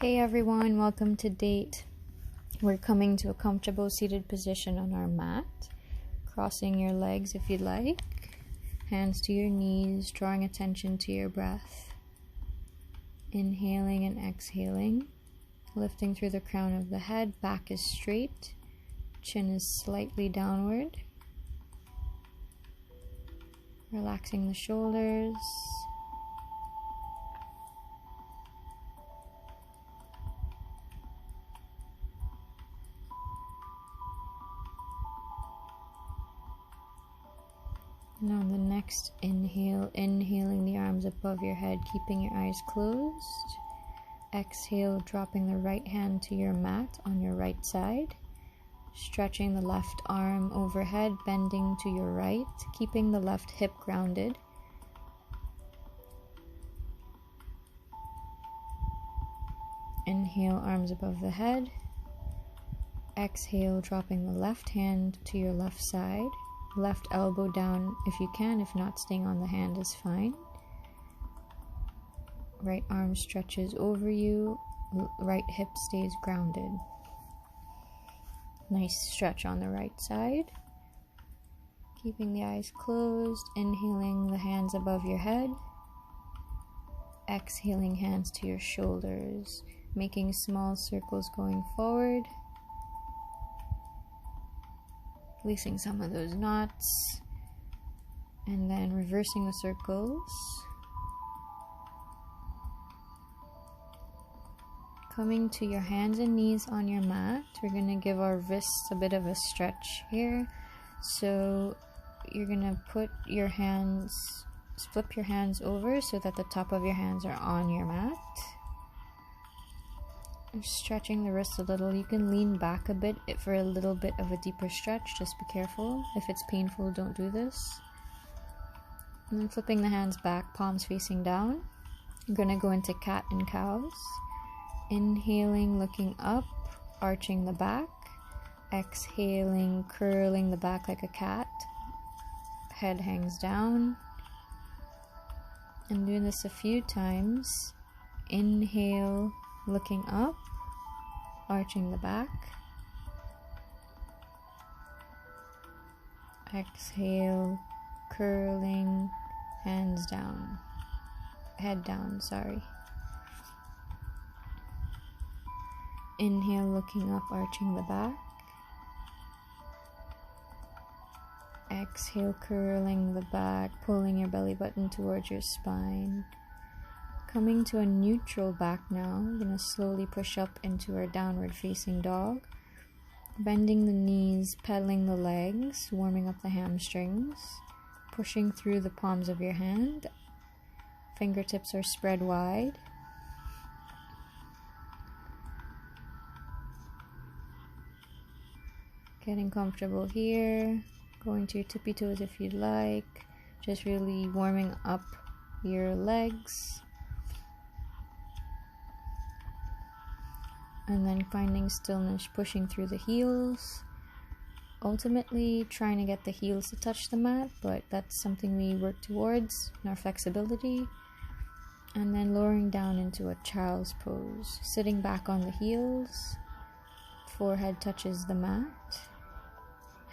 Hey everyone, welcome to date. We're coming to a comfortable seated position on our mat, crossing your legs if you'd like, hands to your knees, drawing attention to your breath. Inhaling and exhaling, lifting through the crown of the head, back is straight, chin is slightly downward. Relaxing the shoulders. Now on the next inhale, inhaling the arms above your head, keeping your eyes closed. Exhale, dropping the right hand to your mat on your right side. Stretching the left arm overhead, bending to your right, keeping the left hip grounded. Inhale, arms above the head. Exhale, dropping the left hand to your left side. Left elbow down if you can, if not, staying on the hand is fine. Right arm stretches over you, right hip stays grounded. Nice stretch on the right side. Keeping the eyes closed, inhaling the hands above your head. Exhaling hands to your shoulders, making small circles going forward. Releasing some of those knots, and then reversing the circles. Coming to your hands and knees on your mat, we're going to give our wrists a bit of a stretch here. So you're going to put your hands, flip your hands over so that the top of your hands are on your mat. Stretching the wrists a little. You can lean back a bit for a little bit of a deeper stretch. Just be careful. If it's painful, don't do this. And then flipping the hands back, palms facing down. I'm going to go into cat and cows. Inhaling, looking up, arching the back. Exhaling, curling the back like a cat. Head hangs down. And doing this a few times. Inhale, looking up, arching the back. Exhale, curling, hands down, head down, sorry. Inhale, looking up, arching the back. Exhale, curling the back, pulling your belly button towards your spine. Coming to a neutral back now, we're going to slowly push up into our downward facing dog. Bending the knees, pedaling the legs, warming up the hamstrings. Pushing through the palms of your hand. Fingertips are spread wide. Getting comfortable here. Going to your tippy toes if you'd like. Just really warming up your legs. And then finding stillness, pushing through the heels. Ultimately trying to get the heels to touch the mat, but that's something we work towards in our flexibility. And then lowering down into a child's pose, sitting back on the heels. Forehead touches the mat.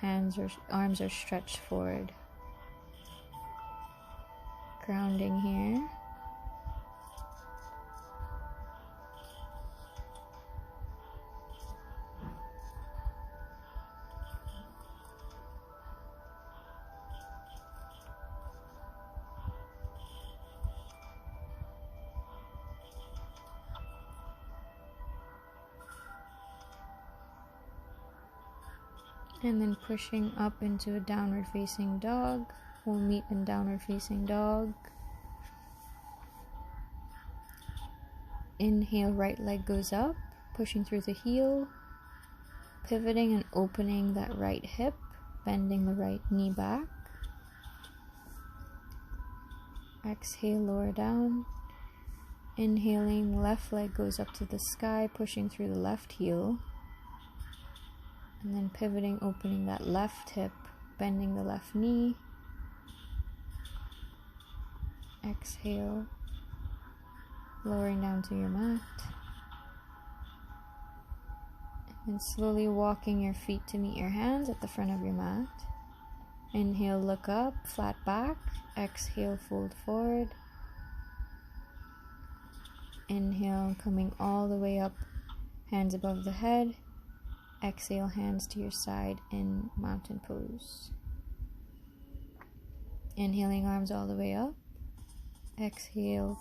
Arms are stretched forward. Grounding here. And then pushing up into a downward facing dog. We'll meet in downward facing dog. Inhale, right leg goes up, pushing through the heel. Pivoting and opening that right hip, bending the right knee back. Exhale, lower down. Inhaling, left leg goes up to the sky, pushing through the left heel. And then pivoting, opening that left hip, bending the left knee. Exhale, lowering down to your mat. And slowly walking your feet to meet your hands at the front of your mat. Inhale, look up, flat back. Exhale, fold forward. Inhale, coming all the way up, hands above the head. Exhale, hands to your side in mountain pose. Inhaling, arms all the way up. Exhale,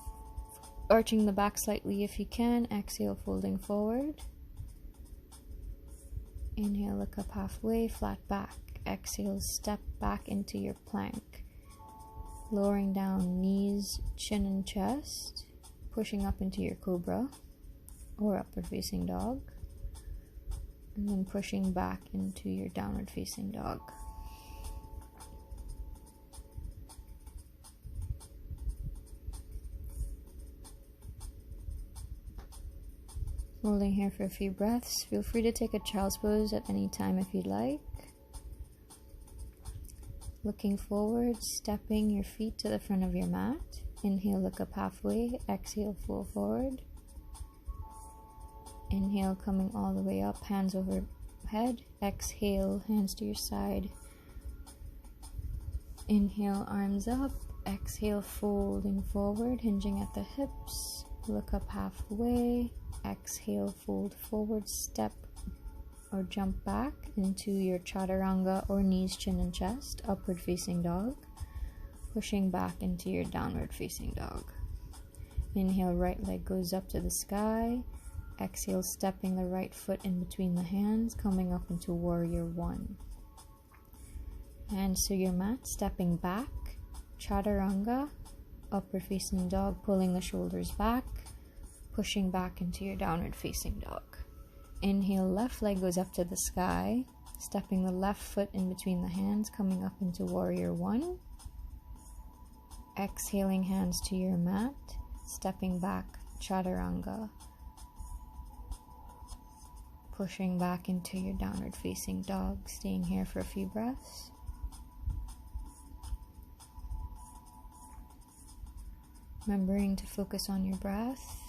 arching the back slightly if you can. Exhale, folding forward. Inhale, look up halfway, flat back. Exhale, step back into your plank. Lowering down knees, chin and chest. Pushing up into your cobra or upward facing dog. And then pushing back into your downward facing dog. Holding here for a few breaths. Feel free to take a child's pose at any time if you'd like. Looking forward, stepping your feet to the front of your mat. Inhale, look up halfway. Exhale, fold forward. Inhale, coming all the way up, hands overhead. Exhale, hands to your side. Inhale, arms up. Exhale, folding forward, hinging at the hips. Look up halfway. Exhale, fold forward, step or jump back into your chaturanga or knees, chin and chest, upward facing dog. Pushing back into your downward facing dog. Inhale, right leg goes up to the sky. Exhale, stepping the right foot in between the hands, coming up into warrior one. Hands to your mat, stepping back, chaturanga, upward facing dog, pulling the shoulders back, pushing back into your downward facing dog. Inhale, left leg goes up to the sky, stepping the left foot in between the hands, coming up into warrior one. Exhaling, hands to your mat, stepping back, chaturanga. Pushing back into your downward facing dog, staying here for a few breaths. Remembering to focus on your breath.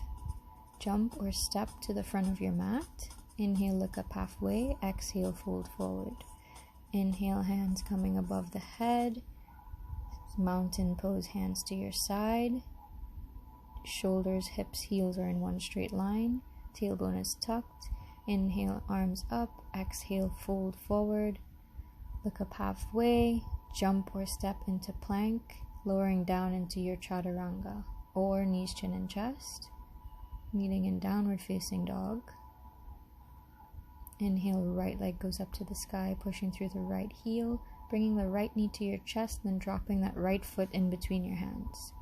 Jump or step to the front of your mat. Inhale, look up halfway. Exhale, fold forward. Inhale, hands coming above the head. Mountain pose, hands to your side. Shoulders, hips, heels are in one straight line. Tailbone is tucked. Inhale, arms up. Exhale, fold forward. Look up halfway. Jump or step into plank. Lowering down into your chaturanga or knees, chin and chest. Meeting in downward facing dog. Inhale, right leg goes up to the sky, pushing through the right heel. Bringing the right knee to your chest, then dropping that right foot in between your hands.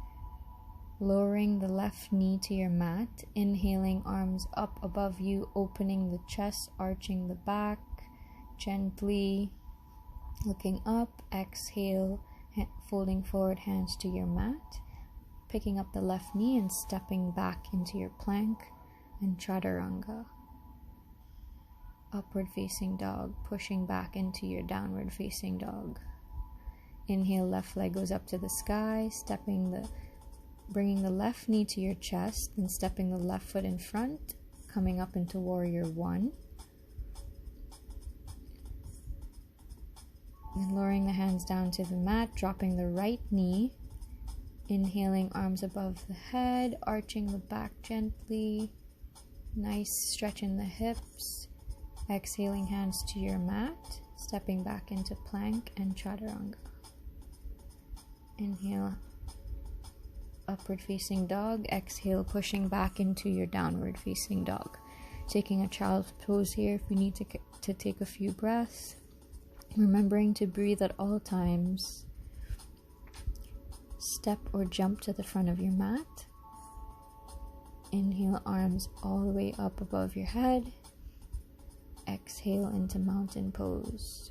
Lowering the left knee to your mat. Inhaling, arms up above you, opening the chest, arching the back. Gently looking up. Exhale, folding forward, hands to your mat. Picking up the left knee and stepping back into your plank and chaturanga. Upward facing dog, pushing back into your downward facing dog. Inhale, left leg goes up to the sky, bringing the left knee to your chest, then stepping the left foot in front, coming up into warrior one. Then lowering the hands down to the mat, dropping the right knee. Inhaling, arms above the head, arching the back gently. Nice stretch in the hips. Exhaling, hands to your mat, stepping back into plank and chaturanga. Inhale, upward facing dog. Exhale, pushing back into your downward facing dog. Taking a child's pose here if you need to take a few breaths. Remembering to breathe at all times. Step or jump to the front of your mat. Inhale, arms all the way up above your head. Exhale into mountain pose.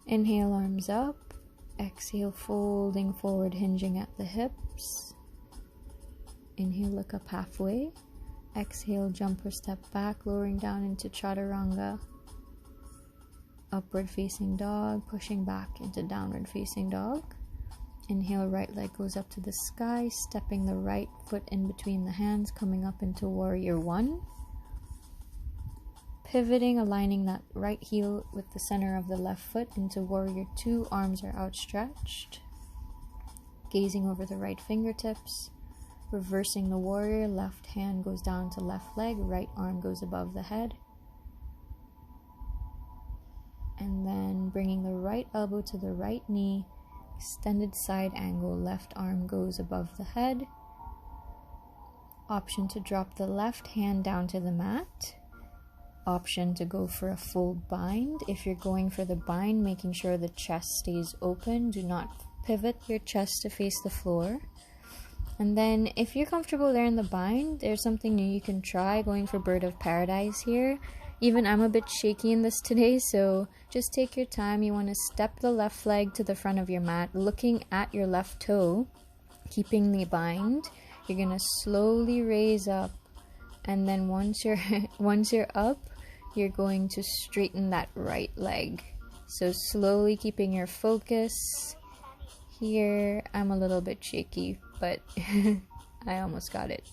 Inhale, arms up. Exhale, folding forward, hinging at the hips. Inhale, look up halfway. Exhale, jump or step back, lowering down into chaturanga. Upward facing dog, pushing back into downward facing dog. Inhale, right leg goes up to the sky, stepping the right foot in between the hands, coming up into warrior one. pivoting, aligning that right heel with the center of the left foot into warrior two. Arms are outstretched. Gazing over the right fingertips. Reversing the warrior, left hand goes down to left leg, right arm goes above the head. And then bringing the right elbow to the right knee, extended side angle, left arm goes above the head. Option to drop the left hand down to the mat. Option to go for a full bind. If you're going for the bind, making sure the chest stays open. Do not pivot your chest to face the floor. And then if you're comfortable there in the bind, there's something new you can try, going for bird of paradise here. Even I'm a bit shaky in this today, so just take your time. You want to step the left leg to the front of your mat, looking at your left toe, keeping the bind. You're going to slowly raise up, and then once you're up, you're going to straighten that right leg. So slowly keeping your focus. Here, I'm a little bit shaky, but I almost got it.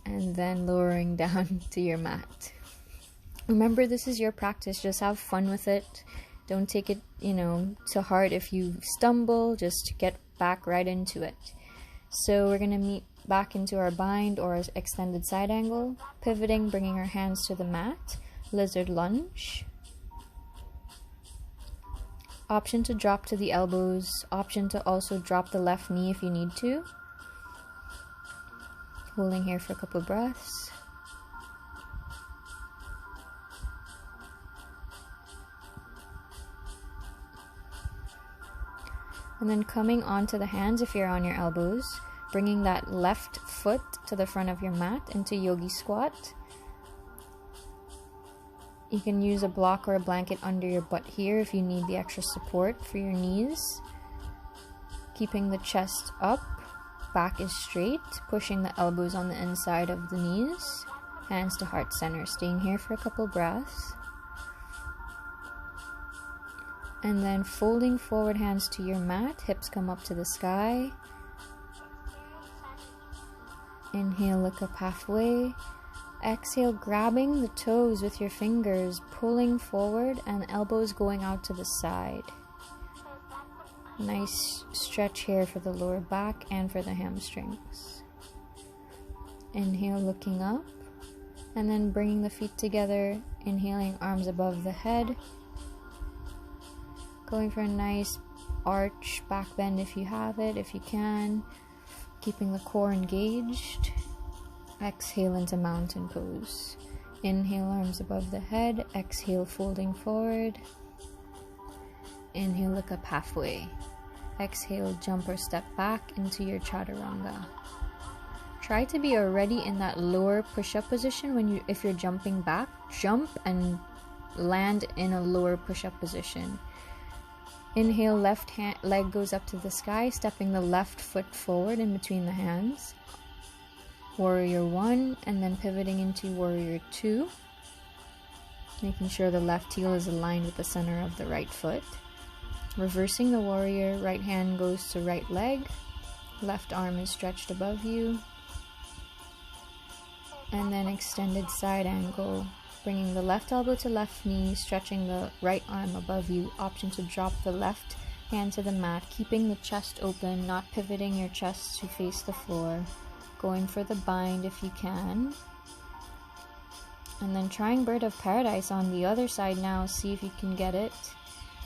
And then lowering down to your mat. Remember, this is your practice. Just have fun with it. Don't take it, to heart. If you stumble, just get back right into it. So we're going to meet back into our bind or extended side angle. Pivoting, bringing our hands to the mat. Lizard lunge. Option to drop to the elbows. Option to also drop the left knee if you need to. Holding here for a couple of breaths. And then coming onto the hands if you're on your elbows. Bringing that left foot to the front of your mat into Yogi Squat. You can use a block or a blanket under your butt here if you need the extra support for your knees. Keeping the chest up, back is straight, pushing the elbows on the inside of the knees, hands to heart center. Staying here for a couple breaths. And then folding forward, hands to your mat, hips come up to the sky. Inhale, look up halfway. Exhale, grabbing the toes with your fingers, pulling forward and elbows going out to the side. Nice stretch here for the lower back and for the hamstrings. Inhale, looking up, and then bringing the feet together, inhaling, arms above the head. Going for a nice arch, back bend if you have it, if you can. Keeping the core engaged. Exhale into mountain pose. Inhale, arms above the head. Exhale, folding forward. Inhale, look up halfway. Exhale, jump or step back into your chaturanga. Try to be already in that lower push-up position if you're jumping back. Jump and land in a lower push-up position. Inhale, left leg goes up to the sky, stepping the left foot forward in between the hands. Warrior one, and then pivoting into warrior two. Making sure the left heel is aligned with the center of the right foot. Reversing the warrior, right hand goes to right leg. Left arm is stretched above you. And then extended side angle. Bringing the left elbow to left knee, stretching the right arm above you. Option to drop the left hand to the mat, keeping the chest open, not pivoting your chest to face the floor. Going for the bind if you can. And then trying bird of paradise on the other side now, see if you can get it.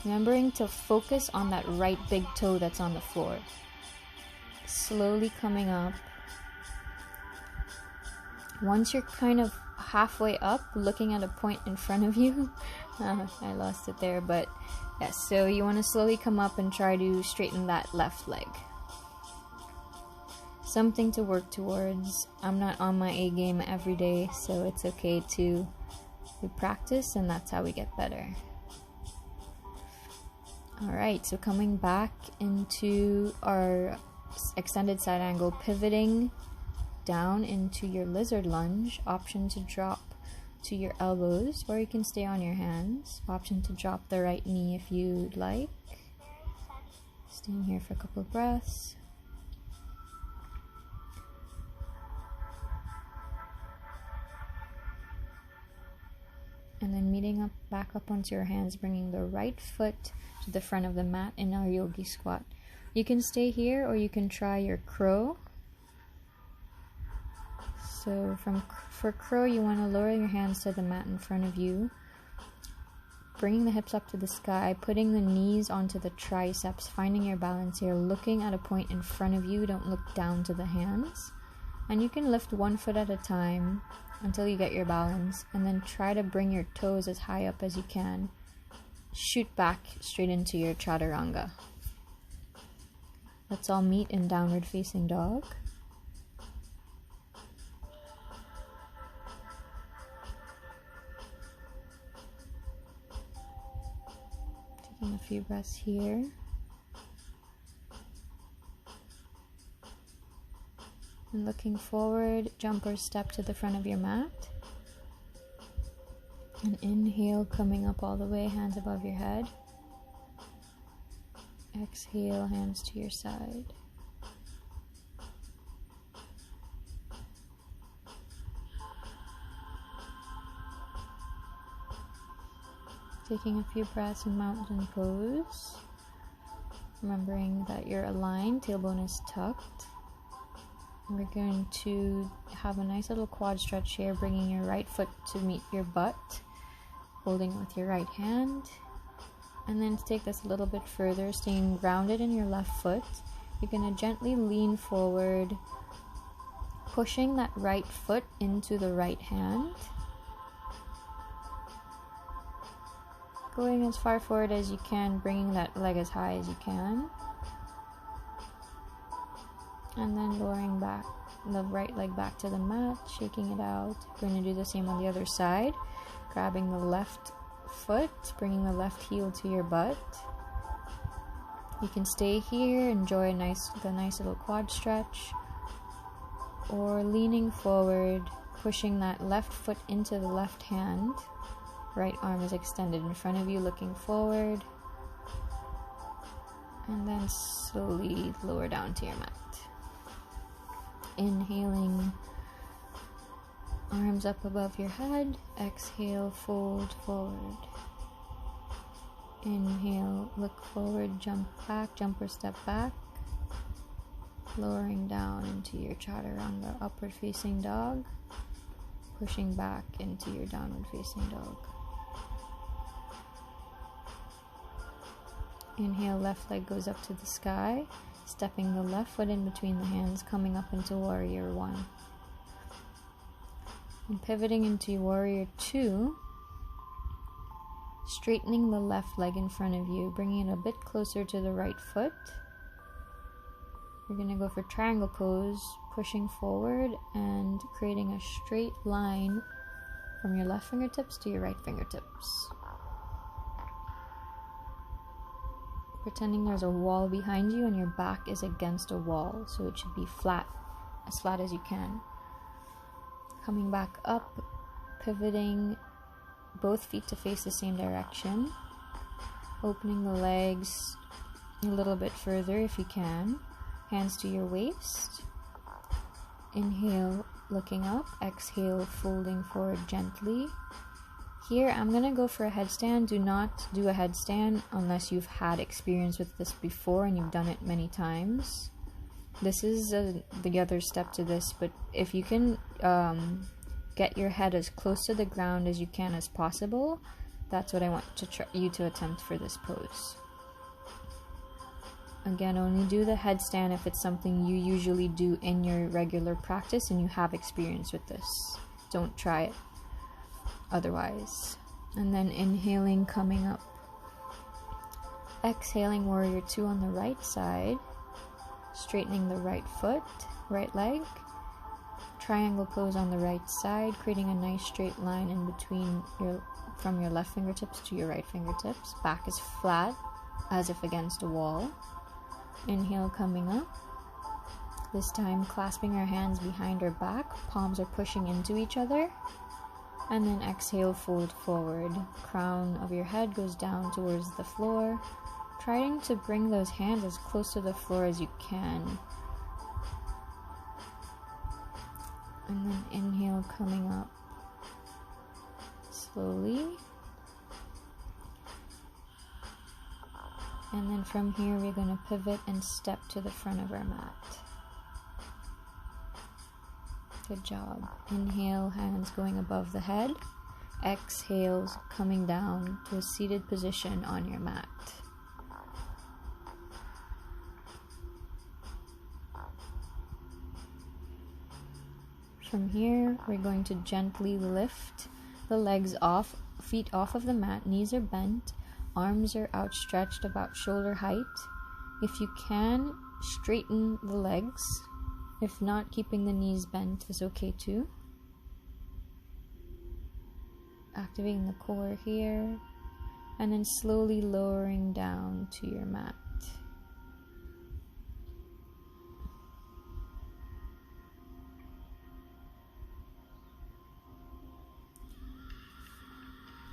Remembering to focus on that right big toe that's on the floor. Slowly coming up. Once you're kind of halfway up, looking at a point in front of you. I lost it there, but yes, so you want to slowly come up and try to straighten that left leg. Something to work towards. I'm not on my A game every day, so it's okay to practice, and that's how we get better. Alright, so coming back into our extended side angle, pivoting down into your lizard lunge. Option to drop to your elbows, or you can stay on your hands. Option to drop the right knee if you'd like. Staying here for a couple of breaths. And then meeting up back up onto your hands, bringing the right foot to the front of the mat in our Yogi Squat. You can stay here or you can try your crow. So for crow, you want to lower your hands to the mat in front of you, bringing the hips up to the sky, putting the knees onto the triceps, finding your balance here, looking at a point in front of you. Don't look down to the hands. And you can lift one foot at a time until you get your balance, and then try to bring your toes as high up as you can. Shoot back straight into your chaturanga. Let's all meet in downward facing dog. Taking a few breaths here. And looking forward, jump or step to the front of your mat. And inhale, coming up all the way, hands above your head. Exhale, hands to your side. Taking a few breaths in mountain pose. Remembering that you're aligned, tailbone is tucked. We're going to have a nice little quad stretch here, bringing your right foot to meet your butt, holding it with your right hand. And then to take this a little bit further, staying grounded in your left foot, you're going to gently lean forward, pushing that right foot into the right hand. Going as far forward as you can, bringing that leg as high as you can. And then lowering back the right leg back to the mat, shaking it out. We're going to do the same on the other side. Grabbing the left foot, bringing the left heel to your butt. You can stay here, enjoy the nice little quad stretch. Or leaning forward, pushing that left foot into the left hand. Right arm is extended in front of you, looking forward. And then slowly lower down to your mat. Inhaling, arms up above your head. Exhale, fold forward. Inhale, look forward, jump back, jump or step back. Lowering down into your chaturanga, upward facing dog. Pushing back into your downward facing dog. Inhale, left leg goes up to the sky. Stepping the left foot in between the hands, coming up into Warrior 1. And pivoting into Warrior 2, straightening the left leg in front of you, bringing it a bit closer to the right foot. We're going to go for triangle pose, pushing forward and creating a straight line from your left fingertips to your right fingertips. Pretending there's a wall behind you and your back is against a wall, so it should be flat as you can. Coming back up, pivoting both feet to face the same direction. Opening the legs a little bit further if you can. Hands to your waist. Inhale, looking up. Exhale, folding forward gently. Here, I'm going to go for a headstand. Do not do a headstand unless you've had experience with this before and you've done it many times. This is the other step to this, but if you can get your head as close to the ground as you can as possible, that's what I want you to attempt for this pose. Again, only do the headstand if it's something you usually do in your regular practice and you have experience with this. Don't try it otherwise. And then inhaling, coming up. Exhaling, Warrior 2 on the right side. Straightening the right foot, right leg. Triangle pose on the right side, creating a nice straight line in between from your left fingertips to your right fingertips. Back is flat, as if against a wall. Inhale, coming up. This time clasping our hands behind our back, palms are pushing into each other. And then exhale, fold forward. Crown of your head goes down towards the floor. Trying to bring those hands as close to the floor as you can. And then inhale, coming up. slowly. And then from here, we're going to pivot and step to the front of our mat. Good job. Inhale, hands going above the head. Exhales, coming down to a seated position on your mat. From here, we're going to gently lift the legs off, feet off of the mat, knees are bent, arms are outstretched about shoulder height. If you can, straighten the legs. If not, keeping the knees bent is okay too. Activating the core here, and then slowly lowering down to your mat.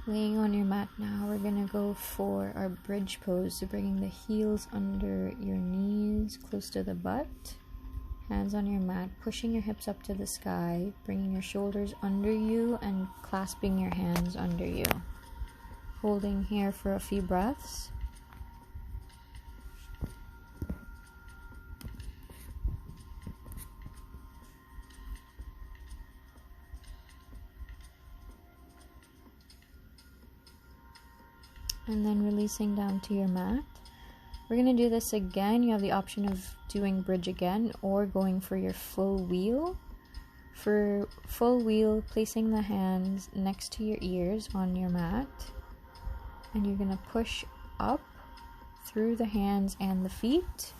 Laying on your mat now, we're going to go for our bridge pose. So bringing the heels under your knees, close to the butt. Hands on your mat, pushing your hips up to the sky, bringing your shoulders under you and clasping your hands under you. Holding here for a few breaths. And then releasing down to your mat. We're going to do this again. You have the option of doing bridge again or going for your full wheel. For full wheel, placing the hands next to your ears on your mat. And you're going to push up through the hands and the feet.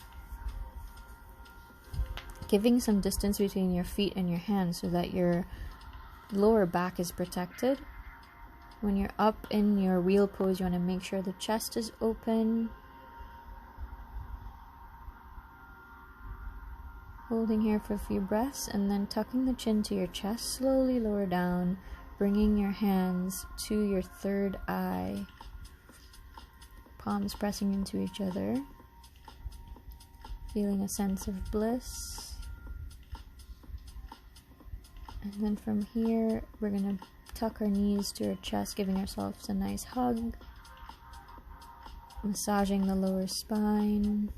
Giving some distance between your feet and your hands so that your lower back is protected. When you're up in your wheel pose, you want to make sure the chest is open. Holding here for a few breaths and then tucking the chin to your chest, slowly lower down, bringing your hands to your third eye. Palms pressing into each other. Feeling a sense of bliss. And then from here, we're going to tuck our knees to our chest, giving ourselves a nice hug. Massaging the lower spine.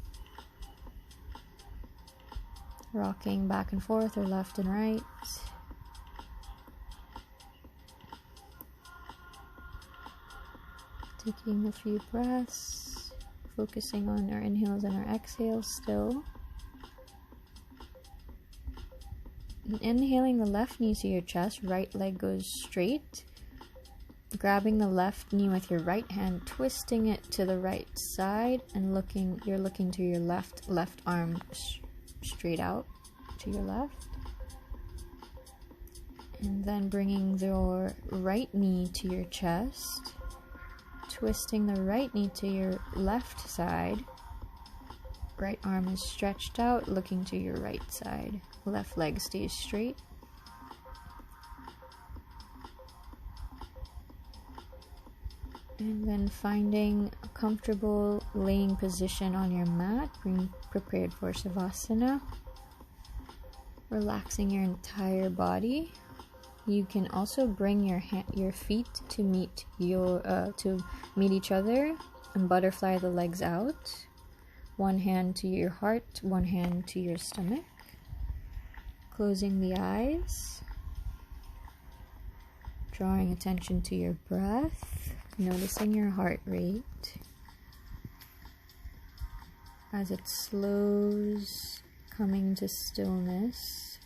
Rocking back and forth or left and right. Taking a few breaths. Focusing on our inhales and our exhales still. And inhaling the left knee to your chest, right leg goes straight. Grabbing the left knee with your right hand, twisting it to the right side, and you're looking to your left arm straight out to your left. And then bringing your right knee to your chest, twisting the right knee to your left side. Right arm is stretched out, looking to your right side. Left leg stays straight. And then finding a comfortable laying position on your mat, being prepared for Shavasana. Relaxing your entire body. You can also bring your feet to meet each other and butterfly the legs out. One hand to your heart, one hand to your stomach. Closing the eyes. Drawing attention to your breath. Noticing your heart rate as it slows, coming to stillness.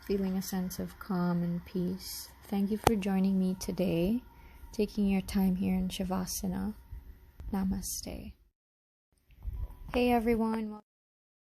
Feeling a sense of calm and peace. Thank you for joining me today, taking your time here in Shavasana. Namaste. Hey everyone.